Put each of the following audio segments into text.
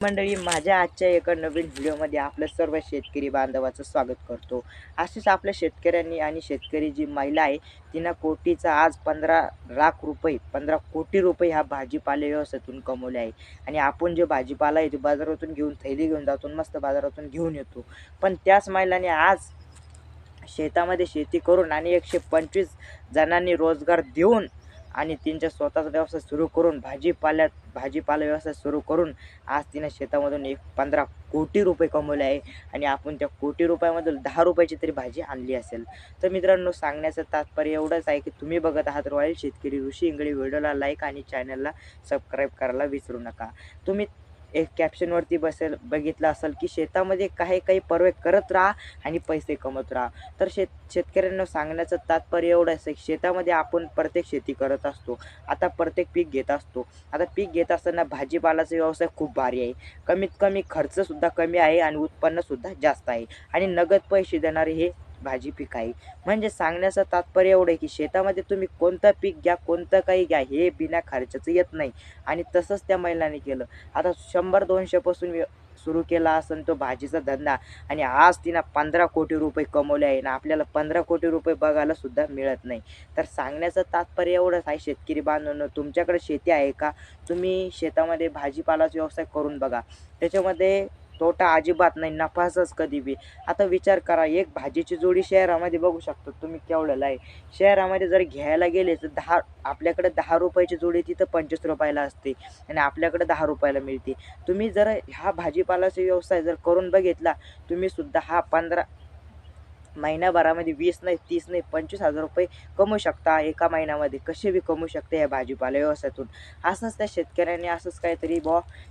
मंडळी, माझ्या आजच्या एका नवीन व्हिडिओमध्ये आपलं सर्व शेतकरी बांधवाचं स्वागत करतो. असेच आपल्या शेतकऱ्यांनी आणि शेतकरी जी महिला आहे तिनं कोटीचा आज 15 लाख रुपये 15 कोटी रुपये ह्या भाजीपाला व्यवसायातून कमवले आहे. आणि आपण जे भाजीपाला आहे ते बाजारातून घेऊन थैली घेऊन जातो, मस्त बाजारातून घेऊन येतो. पण त्याच महिलाने आज शेतामध्ये शेती करून आणि 125 जणांनी रोजगार देऊन आणि त्यांचा स्वतःचा व्यवसाय सुरू करून भाजीपाला व्यवसाय सुरू करून आज तिने शेतामधून 15 कोटी रुपये कमवले आहे. आणि आपण त्या कोटी रुपयामधून 10 रुपयाची तरी भाजी आणली असेल. तर मित्रांनो, सांगण्याचं तात्पर्य एवढंच आहे की तुम्ही बघत आहात रॉयल शेतकरी ऋषी इंगळे. व्हिडिओला लाईक आणि चॅनलला सबस्क्राईब करायला विसरू नका. तुम्ही एक कॅप्शनवरती बघितलं असेल की शेतामध्ये काही काही पर्वे करत राहा आणि पैसे कमवत राहा. तर शेतकऱ्यांना सांगण्याचं तात्पर्य एवढंच आहे, शेतामध्ये आपण प्रत्येक शेती करत असतो. आता प्रत्येक पीक घेत असतो. आता पीक घेत असताना भाजीपालाचा व्यवसाय खूप भारी आहे. कमीत कमी खर्चसुद्धा कमी आहे आणि उत्पन्नसुद्धा जास्त आहे आणि नगद पैसे देणारे हे भाजी पीक आहे. म्हणजे सांगण्याचं तात्पर्य एवढं आहे की शेतामध्ये तुम्ही कोणतं पीक घ्या, कोणतं काही घ्या, हे बिना खर्चाचं येत नाही. आणि तसंच त्या महिलांनी केलं. आता 100-200 पासून सुरू केला असेल तो भाजीचा धंदा आणि आज तिनं 15 कोटी रुपये कमवले आहे ना. आपल्याला 15 कोटी रुपये बघायला सुद्धा मिळत नाही. तर सांगण्याचं तात्पर्य एवढंच आहे शेतकरी बांधवांनो, तुमच्याकडे शेती आहे का? तुम्ही शेतामध्ये भाजीपालाचा व्यवसाय करून बघा. त्याच्यामध्ये तोटा अजिबात नाही, नफाच कधी बी. आता विचार करा, एक भाजीची जोडी शहरामध्ये बघू शकता तुम्ही केवढ्याला आहे. शहरामध्ये जर घ्यायला गेले तर आपल्याकडे 10 रुपयाची जोडी तिथं 25 रुपयाला असते आणि आपल्याकडे 10 रुपयाला मिळते. तुम्ही जर हा भाजीपालाचा व्यवसाय जर करून बघितला, तुम्ही सुद्धा हा महिन्याभरामध्ये 20 नाही, 30 नाही, 25,000 रुपये कमवू शकता एका महिन्यामध्ये. कसे बी कमवू शकता या भाजीपाला व्यवसायातून. असंच त्या शेतकऱ्यांनी असंच काहीतरी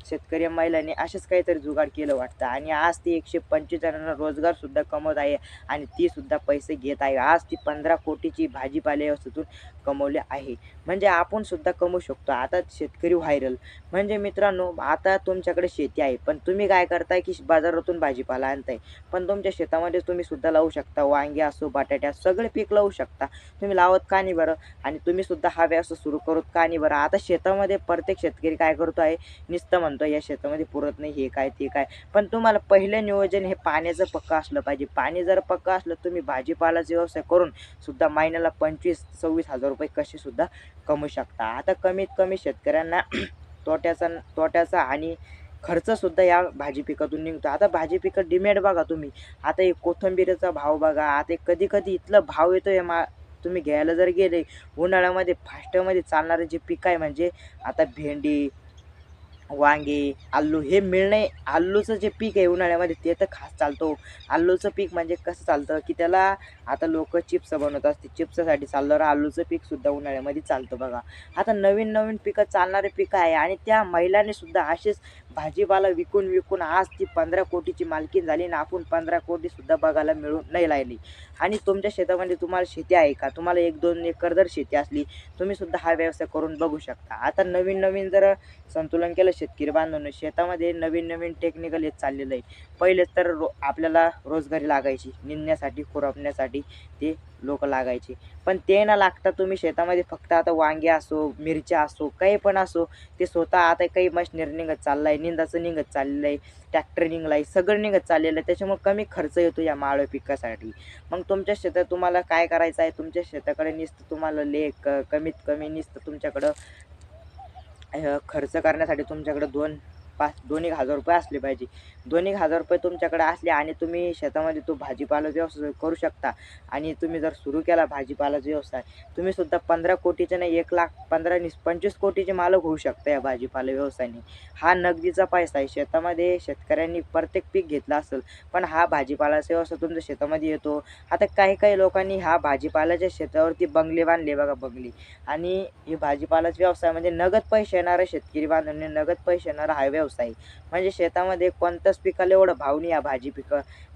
शेतकरी महिलांनी असेच काहीतरी जुगाड केलं वाटतं आणि आज ती 125 जणांना रोजगारसुद्धा कमवत आहे आणि ती सुद्धा पैसे घेत आहे. आज ती 15 कोटीची भाजीपाला व्यवसायातून कमवले आहे. म्हणजे आपण सुद्धा कमवू शकतो. आता शेतकरी व्हायरल. म्हणजे मित्रांनो, आता तुमच्याकडे शेती आहे, पण तुम्ही काय करताय की बाजारातून भाजीपाला आणताय. पण तुमच्या शेतामध्ये तुम्ही सुद्धा लावू शकता. वांगे असो, बटाटे असो, सगळे पीक लावू शकता. तुम्ही लावत का नाही बरं? आणि तुम्ही सुद्धा हा व्यवसाय सुरू करत का नाही बरं? आता शेतामध्ये प्रत्येक शेतकरी काय करतो आहे, नुसतं म्हणतो या शेतामध्ये पुरत नाही, हे काय ते काय. पण तुम्हाला पहिलं नियोजन हे पाण्याचं पक्का असलं पाहिजे. पाणी जर पक्का असलं, तुम्ही भाजीपालाचा व्यवसाय करून सुद्धा महिन्याला 25,000-26,000 रुपये कसे सुद्धा कमवू शकता. आता कमीत कमी शेतकऱ्यांना तोट्याचा आणि खर्चसुद्धा या भाजी पिकातून निघतो. आता भाजी पिकं डिमांड बघा तुम्ही. आता एक कोथिंबीरचा भाव बघा. आता कधी-कधी इथला भाव येतोय तुम्ही घ्यायला जर गेले उन्हाळ्यामध्ये फास्टमध्ये चालणारे जे पीक आहे, म्हणजे आता भेंडी, वांगे, आलू हे मिळणे. आलूचं जे पीक आहे उन्हाळ्यामध्ये ते तर खास चालतो. आलूचं पीक म्हणजे कसं चालतं की त्याला आता लोकं चिप्स बनवत असते. चिप्ससाठी चालणारं आलूचं पीकसुद्धा उन्हाळ्यामध्ये चालतं बघा. आता नवीन-नवीन पिकं चालणारे पिकं आहे आणि त्या महिलांनी सुद्धा असेच भाजीपाला विकून आज ती 15 कोटीची मालकीण झाली आणि आपण 15 कोटीसुद्धा बघायला मिळून नाही राहिली. आणि तुमच्या शेतामध्ये तुम्हाला शेती आहे का? तुम्हाला 1-2 एकर जर शेती असली, तुम्ही सुद्धा हा व्यवसाय करून बघू शकता. आता नवीन-नवीन जर संतुलन केलं शेतकरी बांधवांनो, शेतामध्ये नवीन-नवीन टेक्निकल येत चाललेलं आहे. पहिले तर आपल्याला रोजगारी लागायची, निंदण्यासाठी, खुरपण्यासाठी ते लोकं लागायचे. पण ते न लागता तुम्ही शेतामध्ये फक्त आता वांगे असो, मिरच्या असो, काही पण असो, ते स्वतः आता काही मशिनरी निघत चाललं आहे, निंदाचं निघत चाललेलं आहे, ट्रॅक्टर निघाला आहे, सगळं निघत चाललेलं आहे. त्याच्यामुळे कमी खर्च येतो या माळव पिकासाठी. मग तुमच्या शेतात तुम्हाला काय करायचं आहे, तुमच्या शेताकडे नुसतं तुम्हाला कमीत कमी नुसतं तुमच्याकडं खर्च करण्यासाठी तुमच्याकडे 2,000-2,500 असले पाहिजे. 2,000 तुमच्याकडे असले आणि तुम्ही शेतामध्ये तो भाजीपाला व्यवसाय करू शकता. आणि तुम्ही जर सुरू केला भाजीपालाचा व्यवसाय, तुम्ही सुद्धा 15 कोटीचे नाही, 1,00,000 25 कोटीचे मालक होऊ शकता या भाजीपाला व्यवसायाने. हा नगदीचा पैसा आहे. शेतामध्ये शेतकऱ्यांनी प्रत्येक पीक घेतलं असेल, पण हा भाजीपालाचा व्यवसाय तुमच्या शेतामध्ये येतो. आता काही लोकांनी हा भाजीपालाच्या शेतावरती बंगले बांधले बघा, बंगले. आणि हे भाजीपालाचा व्यवसाय म्हणजे नगद पैसे येणारा, शेतकरी बांधवांनी नगद पैसे येणारा हा व्यवसाय. म्हणजे शेतामध्ये कोणत्याच पिकाला एवढा भाव नाही, या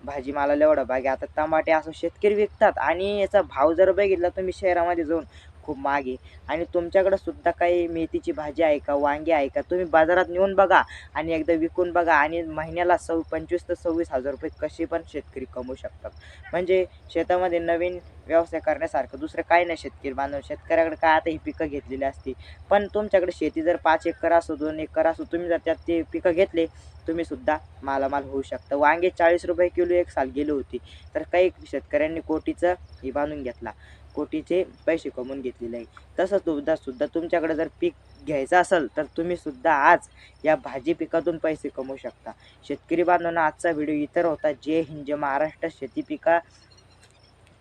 भाजीमालाला एवढा भाव आहे. आता टमाटे असं शेतकरी विकतात आणि याचा भाव जर बघितला तुम्ही शहरामध्ये जाऊन, खूप महाग आहे. आणि तुमच्याकडे सुद्धा काही मेथीची भाजी आहे का, वांगी आहे का, तुम्ही बाजारात नेऊन बघा आणि एकदा विकून बघा आणि महिन्याला 25,000 ते 26,000 रुपये कसे पण शेतकरी कमवू शकतात. म्हणजे शेतामध्ये नवीन व्यवसाय करण्यासारखं दुसरं काही नाही शेतकरी बांधव. शेतकऱ्याकडे काय आता ही पिकं घेतलेली असते. पण तुमच्याकडे शेती जर 5 एकर असो, 2 एकर असो, तुम्ही जर त्यात ते पिकं घेतले, तुम्ही सुद्धा मालामाल होऊ शकता. वांगे ₹40 किलो एक साल गेली होती. तर काही शेतकऱ्यांनी कोटीचं हे बांधून घेतला. कोटीचे पैसे कमवून घेतलेले आहे. तसंच सुद्धा तुमच्याकडे जर पीक घ्यायचं असेल, तर तुम्ही सुद्धा आज या भाजी पिकातून पैसे कमवू शकता. शेतकरी बांधवांनो, आजचा व्हिडिओ इतर होता. जय हिंद, जय महाराष्ट्र.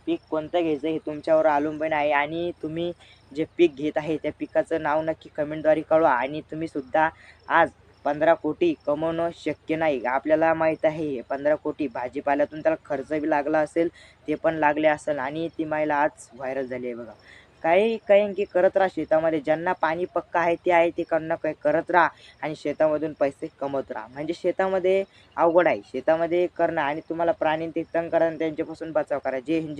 पीक कोणतं घ्यायचं हे तुमच्यावर अवलंबून आहे आणि तुम्ही जे पीक घेत आहे त्या पिकाचं नाव नक्की कमेंटद्वारे कळवा. आणि तुम्ही सुद्धा आज 15 कोटी कमवणं शक्य नाही. आपल्याला माहीत आहे 15 कोटी भाजीपाल्यातून त्याला खर्च बी लागला असेल, ते पण लागले असेल आणि ती महिला आज व्हायरल झाली आहे बघा. काही काही की करत राहा शेतामध्ये. ज्यांना पाणी पक्का आहे ते आहे ते करणं काही करत राहा आणि शेतामधून पैसे कमवत राहा. म्हणजे शेतामध्ये अवघड आहे. शेतामध्ये करणं आणि तुम्हाला प्राणी ते तंग करा आणि त्यांच्यापासून बचाव करा. जय हिंद.